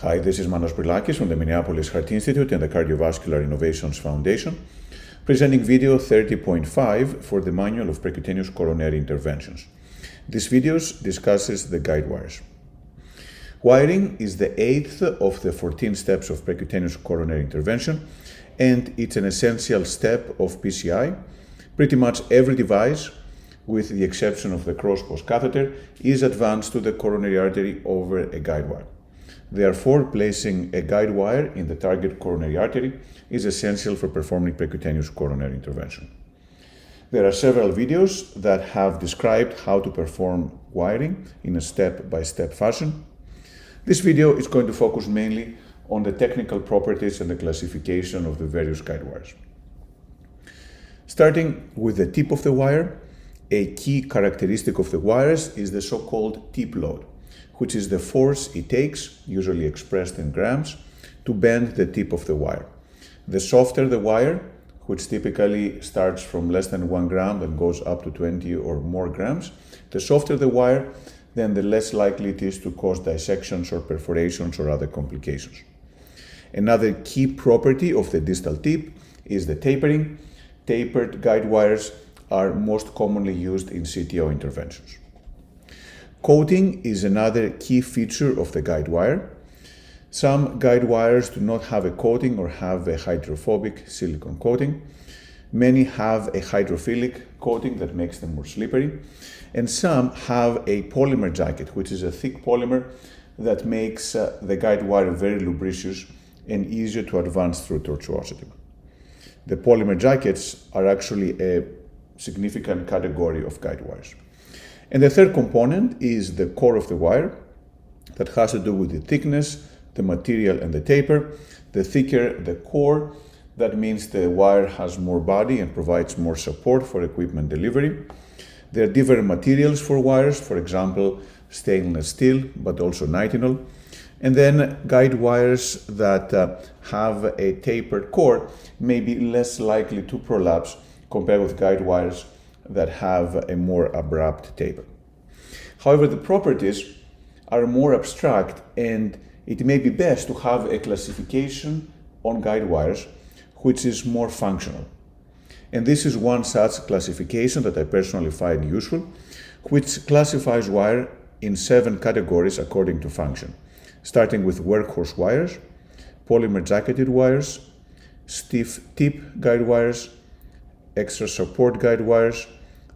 Hi, this is Manos Brilakis from the Minneapolis Heart Institute and the Cardiovascular Innovations Foundation, presenting video 30.5 for the Manual of Percutaneous Coronary Interventions. This video discusses the Guidewires. Wiring is the 8th of the 14 steps of percutaneous coronary intervention, and it's an essential step of PCI. Pretty much every device, with the exception of the cross-post catheter, is advanced to the coronary artery over a guide wire. Therefore, placing a guide wire in the target coronary artery is essential for performing percutaneous coronary intervention. There are several videos that have described how to perform wiring in a step-by-step fashion. This video is going to focus mainly on the technical properties and the classification of the various guide wires. Starting with the tip of the wire, a key characteristic of the wires is the so-called tip load, which is the force it takes, usually expressed in grams, to bend the tip of the wire. The softer the wire, which typically starts from less than 1 gram and goes up to 20 or more grams, the softer the wire, then the less likely it is to cause dissections or perforations or other complications. Another key property of the distal tip is the tapering. Tapered guide wires are most commonly used in CTO interventions. Coating is another key feature of the guide wire. Some guide wires do not have a coating or have a hydrophobic silicone coating. Many have a hydrophilic coating that makes them more slippery. And some have a polymer jacket, which is a thick polymer that makes the guide wire very lubricious and easier to advance through tortuosity. The polymer jackets are actually a significant category of guide wires. And the third component is the core of the wire that has to do with the thickness, the material, and the taper. The thicker the core, that means the wire has more body and provides more support for equipment delivery. There are different materials for wires, for example, stainless steel, but also nitinol. And then guide wires that have a tapered core may be less likely to prolapse compared with guide wires that have a more abrupt taper. However, the properties are more abstract, and it may be best to have a classification on guide wires which is more functional. And this is one such classification that I personally find useful, which classifies wire in 7 categories according to function, starting with workhorse wires, polymer-jacketed wires, stiff tip guide wires, extra support guide wires,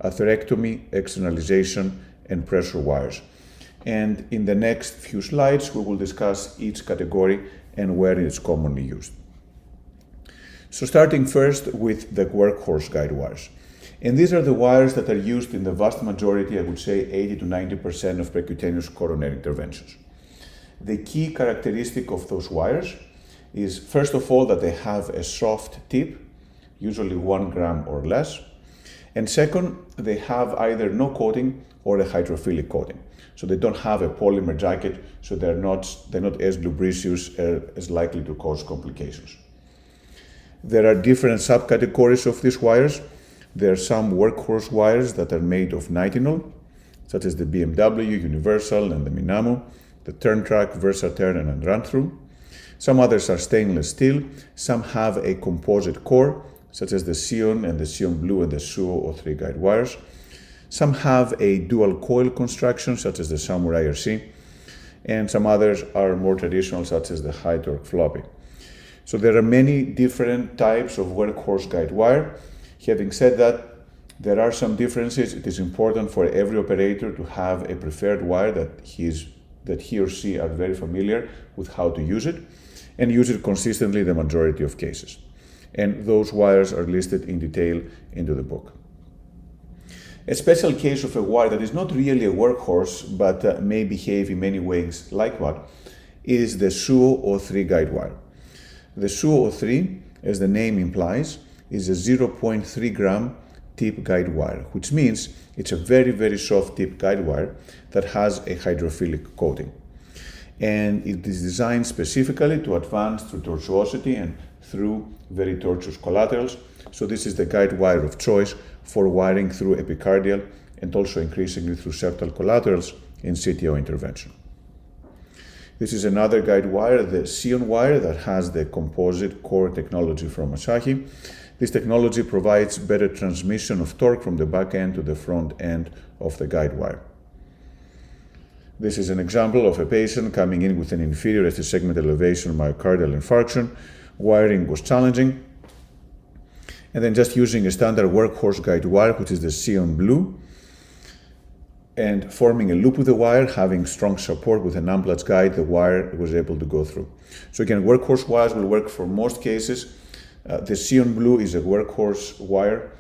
atherectomy, externalization, and pressure wires. And in the next few slides, we will discuss each category and where it is commonly used. So starting first with the workhorse guide wires. And these are the wires that are used in the vast majority, I would say 80 to 90% of percutaneous coronary interventions. The key characteristic of those wires is, first of all, that they have a soft tip, usually 1 gram or less. And second, they have either no coating or a hydrophilic coating. So they don't have a polymer jacket, so they're not as lubricious, as likely to cause complications. There are different subcategories of these wires. There are some workhorse wires that are made of nitinol, such as the BMW, Universal, and the Minamo, the Turntrack, Versaturn, and Run-Through. Some others are stainless steel. Some have a composite core, such as the Sion and the Sion Blue and the Suo O3 guide wires. Some have a dual coil construction, such as the Samurai RC, and some others are more traditional, such as the high torque floppy. So there are many different types of workhorse guide wire. Having said that, there are some differences. It is important for every operator to have a preferred wire that he or she are very familiar with how to use it, and use it consistently in the majority of cases. And those wires are listed in detail into the book. A special case of a wire that is not really a workhorse, but may behave in many ways like one, is the Suo O3 guide wire. The Suo O3, as the name implies, is a 0.3 gram tip guide wire, which means it's a very, very soft tip guide wire that has a hydrophilic coating. And it is designed specifically to advance through tortuosity and through very tortuous collaterals. So this is the guide wire of choice for wiring through epicardial and also increasingly through septal collaterals in CTO intervention. This is another guide wire, the Xeon wire, that has the composite core technology from Asahi. This technology provides better transmission of torque from the back end to the front end of the guide wire. This is an example of a patient coming in with an inferior ST segment elevation myocardial infarction. Wiring was challenging. And then just using a standard Workhorse guide wire, which is the Xeon blue, and forming a loop with the wire, having strong support with an amplage guide, the wire was able to go through. So again, Workhorse wires will work for most cases. The Xeon blue is a Workhorse wire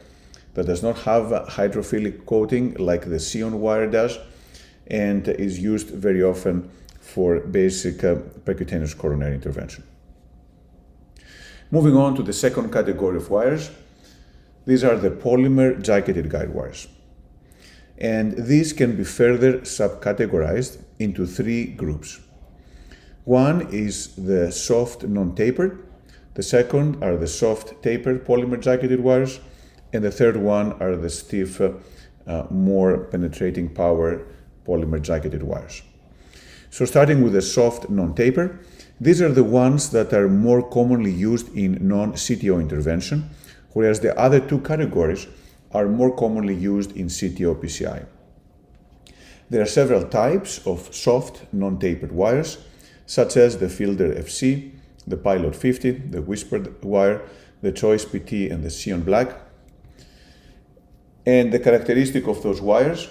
that does not have a hydrophilic coating like the Xeon wire does, and is used very often for basic percutaneous coronary intervention. Moving on to the second category of wires, these are the polymer-jacketed guide wires. And these can be further subcategorized into three groups. One is the soft non-tapered, the second are the soft tapered polymer-jacketed wires, and the third one are the stiff, more penetrating power polymer-jacketed wires. So starting with the soft non-taper, these are the ones that are more commonly used in non-CTO intervention, whereas the other two categories are more commonly used in CTO PCI. There are several types of soft non-tapered wires, such as the Fielder FC, the Pilot 50, the Whispered wire, the Choice PT, and the Xeon Black. And the characteristic of those wires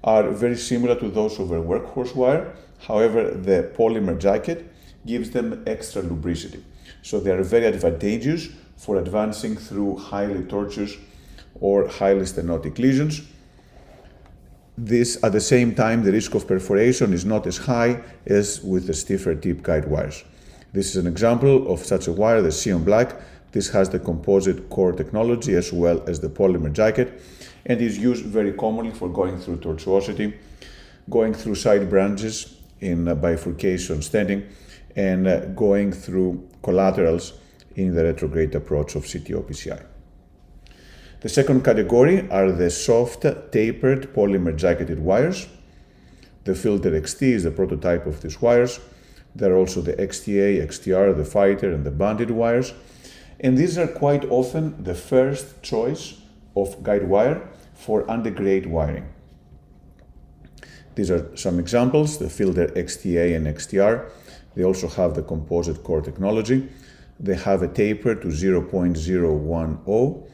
are very similar to those of a Workhorse wire. However, the polymer jacket gives them extra lubricity. So they are very advantageous for advancing through highly tortuous or highly stenotic lesions. This, at the same time, the risk of perforation is not as high as with the stiffer tip guide wires. This is an example of such a wire, the Xeon Black. This has the composite core technology as well as the polymer jacket, and is used very commonly for going through tortuosity, going through side branches in bifurcation stenting, and going through collaterals in the retrograde approach of CTO PCI. The second category are the soft tapered polymer jacketed wires. The Fielder XT is the prototype of these wires. There are also the XTA, XTR, the Fighter, and the Bandit wires. And these are quite often the first choice of guide wire for undergrade wiring. These are some examples, the Fielder XTA and XTR. They also have the composite core technology. They have a taper to 0.010,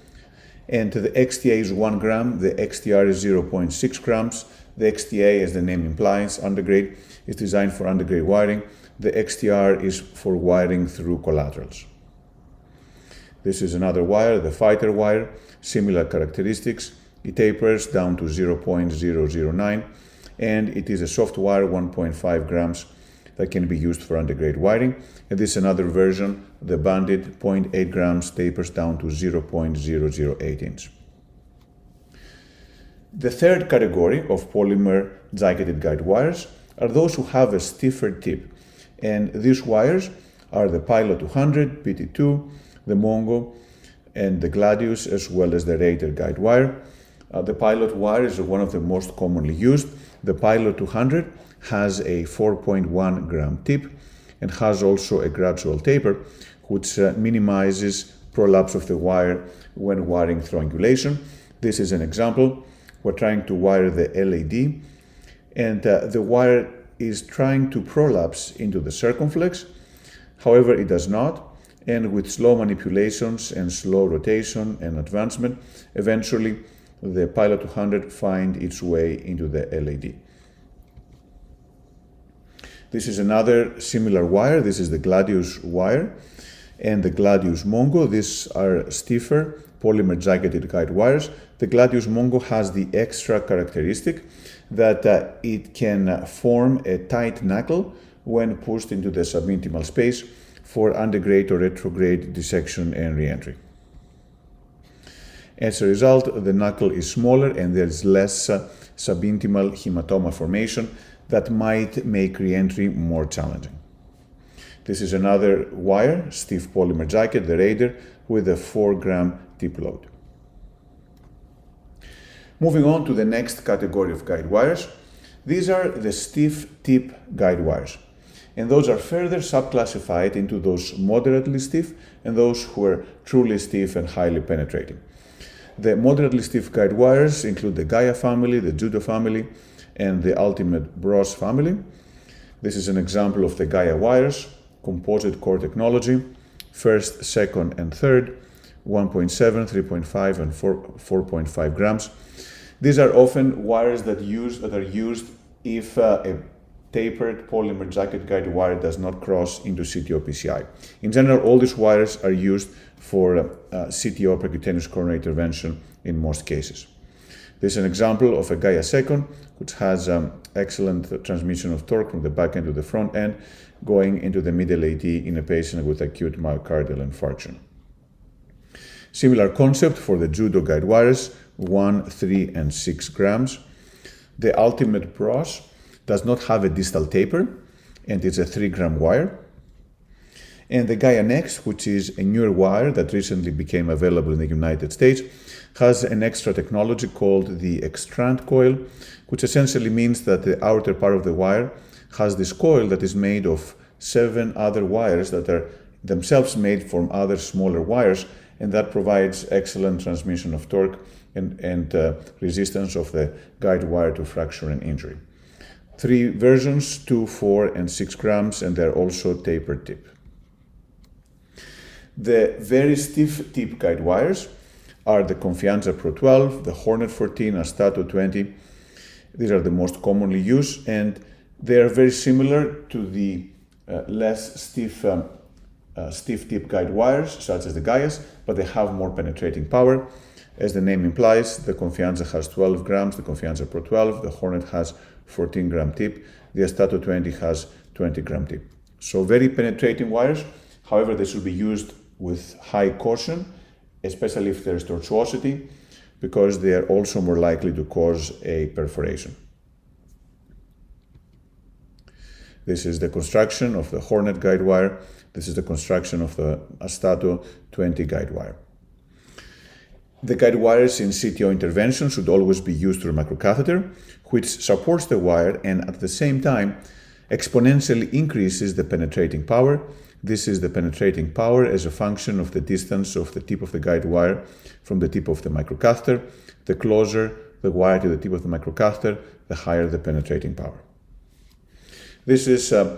and the XTA is 1 gram, the XTR is 0.6 grams. The XTA, as the name implies, undergrade, is designed for undergrade wiring. The XTR is for wiring through collaterals. This is another wire, the Fighter wire, similar characteristics. It tapers down to 0.009, and it is a soft wire, 1.5 grams, that can be used for undergrade wiring. And this is another version, the Bandit, 0.8 grams, tapers down to 0.008 inch. The third category of polymer jacketed guide wires are those who have a stiffer tip. And these wires are the Pilot 200, PT2, the Mongo, and the Gladius, as well as the Raider guide wire. The Pilot wire is one of the most commonly used. The Pilot 200 has a 4.1 gram tip and has also a gradual taper, which minimizes prolapse of the wire when wiring through angulation. This is an example. We're trying to wire the LAD, and the wire is trying to prolapse into the circumflex. However, it does not, and with slow manipulations and slow rotation and advancement, eventually the Pilot 200 finds its way into the LAD. This is another similar wire. This is the Gladius wire and the Gladius Mongo. These are stiffer polymer jacketed guide wires. The Gladius Mongo has the extra characteristic that it can form a tight knuckle when pushed into the subintimal space for undergrade or retrograde dissection and reentry. As a result, the knuckle is smaller and there's less subintimal hematoma formation that might make reentry more challenging. This is another wire, stiff polymer jacket, the Raider, with a 4 gram tip load. Moving on to the next category of guide wires, these are the stiff tip guide wires. And those are further subclassified into those moderately stiff and those who are truly stiff and highly penetrating. The moderately stiff guide wires include the Gaia family, the Judo family, and the Ultimate Bros family. This is an example of the Gaia wires, composite core technology, first, second, and third, 1.7, 3.5, and 4.5 grams. These are often wires that are used if a tapered polymer jacket guide wire does not cross into CTO PCI. In general, all these wires are used for CTO percutaneous coronary intervention in most cases. This is an example of a Gaia second, which has excellent transmission of torque from the back end to the front end, going into the middle AT in a patient with acute myocardial infarction. Similar concept for the Judo guide wires, 1, 3, and 6 grams. The Ultimate Bros does not have a distal taper, and it's a 3-gram wire. And the Gaia Next, which is a newer wire that recently became available in the United States, has an extra technology called the extrand coil, which essentially means that the outer part of the wire has this coil that is made of 7 other wires that are themselves made from other smaller wires, and that provides excellent transmission of torque and resistance of the guide wire to fracture and injury. 3 versions, 2, 4, and 6 grams, and they're also tapered tip. The very stiff tip guide wires are the Confianza Pro 12, the Hornet 14, Astato 20. These are the most commonly used, and they are very similar to the less stiff tip guide wires, such as the Gaias, but they have more penetrating power. As the name implies, the Confianza has 12 grams, the Confianza Pro 12, the Hornet has 14-gram tip, the Astato 20 has 20-gram tip. So very penetrating wires. However, they should be used with high caution, especially if there's tortuosity, because they are also more likely to cause a perforation. This is the construction of the Hornet guide wire. This is the construction of the Astato 20 guide wire. The guide wires in CTO intervention should always be used through a microcatheter, which supports the wire and at the same time exponentially increases the penetrating power. This is the penetrating power as a function of the distance of the tip of the guide wire from the tip of the microcatheter. The closer the wire to the tip of the microcatheter, the higher the penetrating power. This is a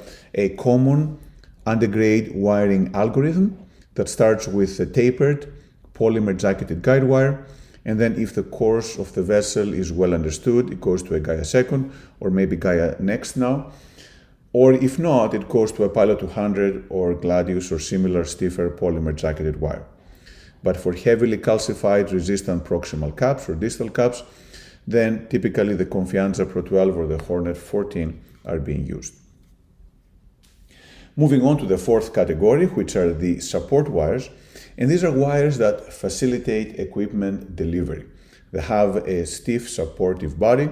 common undergrade wiring algorithm that starts with a tapered polymer-jacketed guide wire, and then if the course of the vessel is well understood, it goes to a Gaia second, or maybe Gaia Next now, or if not, it goes to a Pilot 200 or Gladius or similar stiffer polymer-jacketed wire. But for heavily calcified resistant proximal caps or distal caps, then typically the Confianza Pro 12 or the Hornet 14 are being used. Moving on to the fourth category, which are the support wires, and these are wires that facilitate equipment delivery. They have a stiff supportive body.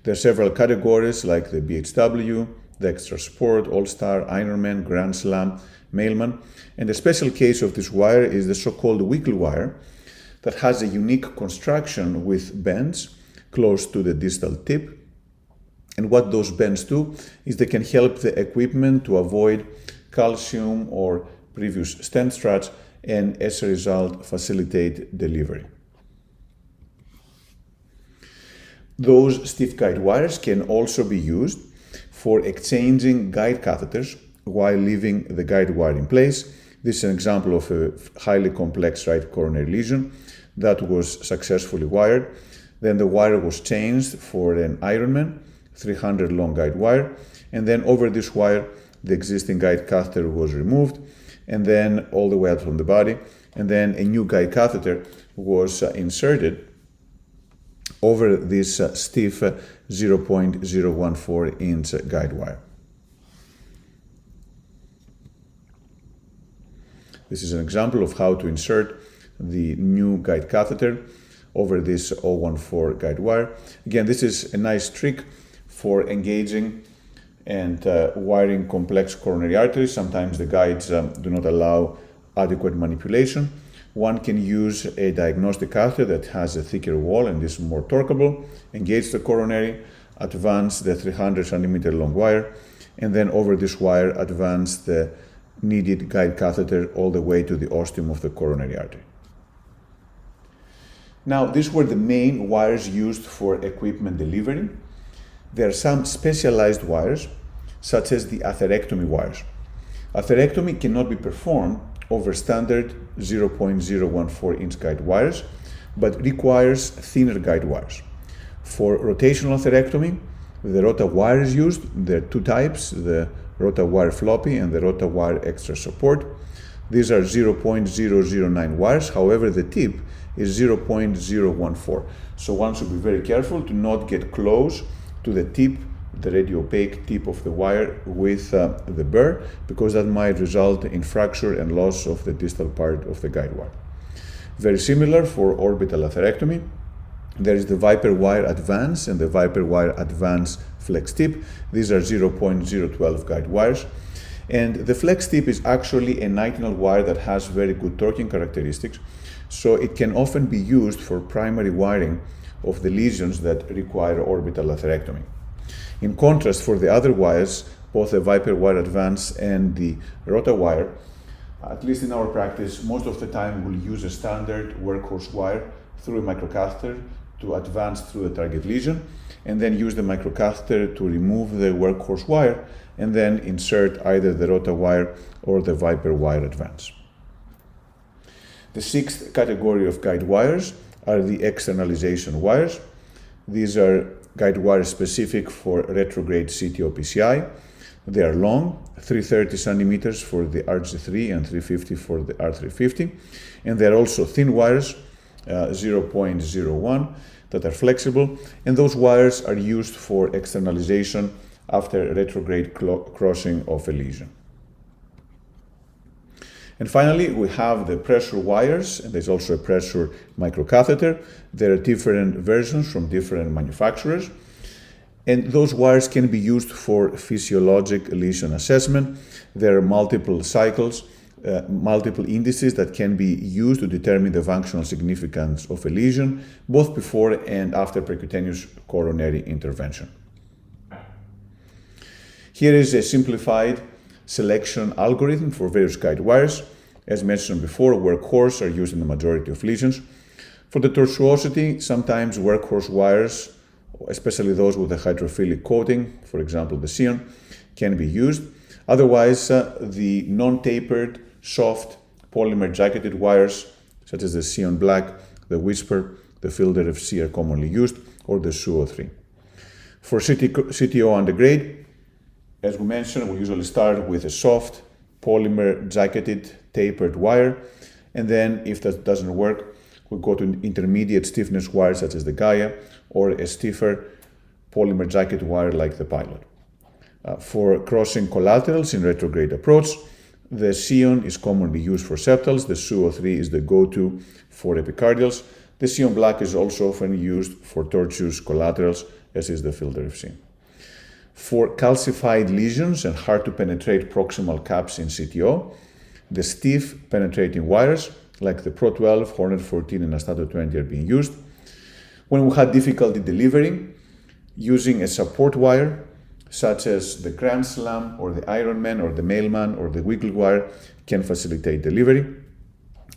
There are several categories like the BHW, the Extra Sport, All-Star, Ironman, Grand Slam, Mailman, and a special case of this wire is the so-called wiggle wire that has a unique construction with bends close to the distal tip. And what those bends do is they can help the equipment to avoid calcium or previous stent struts and as a result facilitate delivery. Those stiff guide wires can also be used for exchanging guide catheters while leaving the guide wire in place. This is an example of a highly complex right coronary lesion that was successfully wired. Then the wire was changed for an Ironman 300 long guide wire, and then over this wire the existing guide catheter was removed, and then all the way out from the body, and then a new guide catheter was inserted over this stiff 0.014 inch guide wire. This is an example of how to insert the new guide catheter over this 0.14 guide wire. Again, this is a nice trick for engaging and wiring complex coronary arteries. Sometimes the guides do not allow adequate manipulation. One can use a diagnostic catheter that has a thicker wall and is more torqueable, engage the coronary, advance the 300 centimeter long wire, and then over this wire advance the needed guide catheter all the way to the ostium of the coronary artery. Now, these were the main wires used for equipment delivery. There are some specialized wires, such as the atherectomy wires. Atherectomy cannot be performed over standard 0.014-inch guide wires, but requires thinner guide wires. For rotational atherectomy, the rota wire is used. There are two types, the rota wire floppy and the rota wire extra support. These are 0.009 wires, however, the tip is 0.014. So one should be very careful to not get close to the tip, the radio-opaque tip of the wire with the burr, because that might result in fracture and loss of the distal part of the guide wire. Very similar for orbital atherectomy. There is the Viper wire advance and the Viper wire advance flex tip. These are 0.012 guide wires. And the flex tip is actually a nitinol wire that has very good torquing characteristics, so it can often be used for primary wiring of the lesions that require orbital atherectomy. In contrast, for the other wires, both the Viper wire advance and the rota wire, at least in our practice, most of the time we'll use a standard Workhorse wire through a microcatheter to advance through the target lesion, and then use the microcatheter to remove the Workhorse wire and then insert either the rota wire or the Viper wire advance. The sixth category of guide wires are the externalization wires. These are guide wires specific for retrograde CTO PCI. They are long, 330 centimeters for the RG3 and 350 for the R350. And they're also thin wires, 0.01, that are flexible. And those wires are used for externalization after retrograde crossing of a lesion. And finally, we have the pressure wires, and there's also a pressure microcatheter. There are different versions from different manufacturers. And those wires can be used for physiologic lesion assessment. There are multiple cycles, multiple indices that can be used to determine the functional significance of a lesion, both before and after percutaneous coronary intervention. Here is a simplified selection algorithm for various guide wires. As mentioned before, Workhorse are used in the majority of lesions. For the tortuosity, sometimes Workhorse wires, especially those with a hydrophilic coating, for example the Sion, can be used. Otherwise, the non-tapered, soft, polymer-jacketed wires, such as the Sion Black, the Whisper, the Fielder FC are commonly used, or the SUO3. For CTO undergrade, as we mentioned, we usually start with a soft, polymer-jacketed, tapered wire, and then if that doesn't work, we go to an intermediate stiffness wire such as the Gaia, or a stiffer polymer-jacketed wire like the Pilot. For crossing collaterals in retrograde approach, the Sion is commonly used for septals, the SUO3 is the go-to for epicardials. The Sion Black is also often used for tortuous collaterals, as is the Fielder FC. For calcified lesions and hard to penetrate proximal caps in CTO, the stiff penetrating wires like the Pro 12, Hornet 14, and Astato 20 are being used. When we had difficulty delivering, using a support wire such as the Grand Slam or the Ironman or the Mailman or the Wiggle wire can facilitate delivery.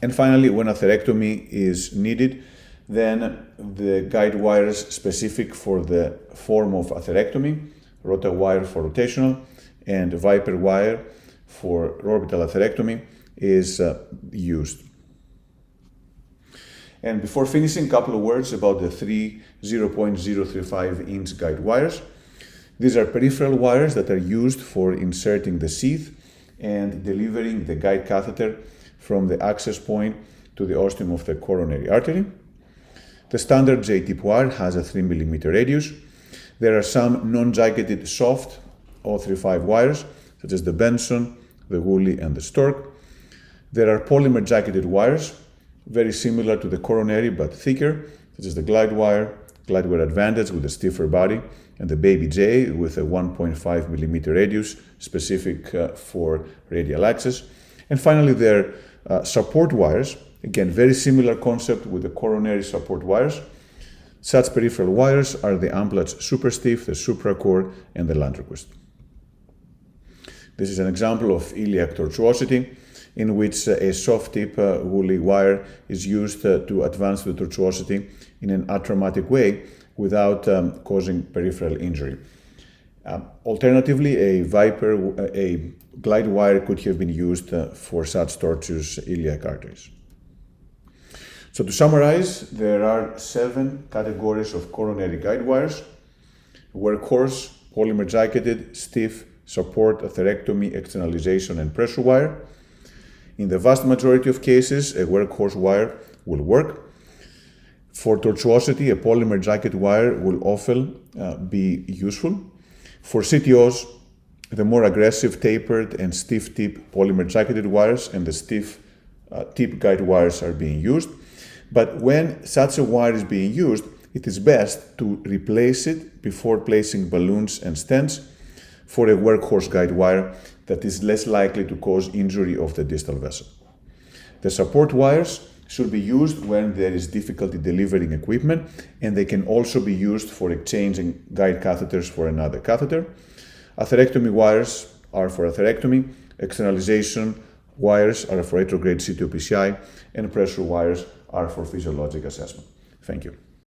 And finally, when atherectomy is needed, then the guide wires specific for the form of atherectomy, rota wire for rotational, and Viper wire for orbital atherectomy is used. And before finishing, a couple of words about the three 0.035-inch guide wires. These are peripheral wires that are used for inserting the sheath and delivering the guide catheter from the access point to the ostium of the coronary artery. The standard J-tip wire has a 3 mm radius. There are some non-jacketed soft 035 wires, such as the Benson, the Woolley, and the Stork. There are polymer-jacketed wires, very similar to the coronary but thicker, such as the Guidewire Advantage with a stiffer body, and the Baby J with a 1.5 mm radius, specific for radial access. And finally, there are support wires, again, very similar concept with the coronary support wires. Such peripheral wires are the Amplatz Super Stiff, the Supracore, and the Landrequist. This is an example of iliac tortuosity, in which a soft tip woolly wire is used to advance the tortuosity in an atraumatic way without causing peripheral injury. Alternatively, a glide wire could have been used for such tortuous iliac arteries. So to summarize, there are 7 categories of coronary guide wires: Workhorse, polymer-jacketed, stiff, support, atherectomy, externalization, and pressure wire. In the vast majority of cases, a Workhorse wire will work. For tortuosity, a polymer-jacketed wire will often be useful. For CTOs, the more aggressive tapered and stiff tip polymer-jacketed wires and the stiff tip guide wires are being used. But when such a wire is being used, it is best to replace it before placing balloons and stents for a Workhorse guide wire that is less likely to cause injury of the distal vessel. The support wires should be used when there is difficulty delivering equipment, and they can also be used for exchanging guide catheters for another catheter. Atherectomy wires are for atherectomy, externalization wires are for retrograde CTO PCI, and pressure wires are for physiologic assessment. Thank you.